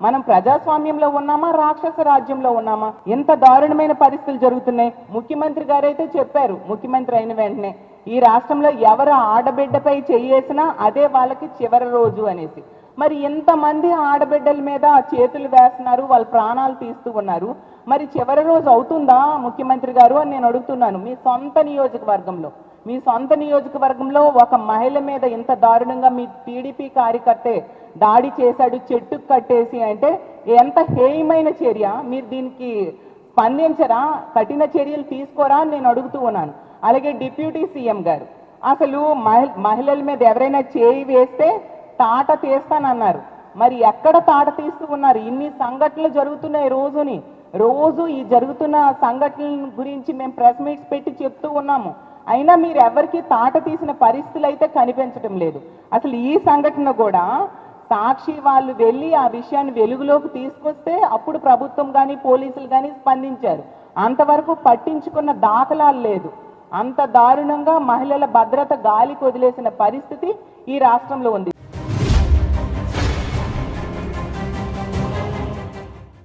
మనం ప్రజాస్వామ్యంలో ఉన్నామా, రాక్షస రాజ్యంలో ఉన్నామా? ఎంత దారుణమైన పరిస్థితులు జరుగుతున్నాయి. ముఖ్యమంత్రి గారైతే చెప్పారు, ముఖ్యమంత్రి అయిన వెంటనే ఈ రాష్ట్రంలో ఎవరు ఆడబిడ్డపై చేయేసినా అదే వాళ్ళకి చివరి రోజు అనేసి. మరి ఎంతమంది ఆడబిడ్డల మీద చేతులు వేస్తున్నారు, వాళ్ళ ప్రాణాలు తీస్తూ ఉన్నారు. మరి చివరి రోజు అవుతుందా ముఖ్యమంత్రి గారు అని నేను అడుగుతున్నాను. మీ సొంత నియోజకవర్గంలో ఒక మహిళ మీద ఇంత దారుణంగా మీ టీడీపీ కార్యకర్తే దాడి చేశాడు, చెట్టుకు కట్టేసి అంటే ఎంత హేయమైన చర్య. మీరు దీనికి స్పందించరా, కఠిన చర్యలు తీసుకోరా అని నేను అడుగుతూ ఉన్నాను. అలాగే డిప్యూటీ సీఎం గారు అసలు మహిళల మీద ఎవరైనా చేయి వేస్తే తాట తీస్తానన్నారు. మరి ఎక్కడ తాట తీస్తూ ఉన్నారు? ఇన్ని సంఘటనలు జరుగుతున్నాయి రోజు ఈ జరుగుతున్న సంఘటనల గురించి మేము ప్రెస్ మీట్స్ పెట్టి చెప్తూ ఉన్నాము. అయినా మీరు ఎవరికి తాట తీసిన పరిస్థితులు అయితే కనిపించడం లేదు. అసలు ఈ సంఘటన కూడా సాక్షి వాళ్ళు వెళ్ళి ఆ విషయాన్ని వెలుగులోకి తీసుకొస్తే అప్పుడు ప్రభుత్వం కానీ పోలీసులు కానీ స్పందించారు. అంతవరకు పట్టించుకున్న దాఖలాలు లేదు. అంత దారుణంగా మహిళల భద్రత గాలికి వదిలేసిన పరిస్థితి ఈ రాష్ట్రంలో ఉంది.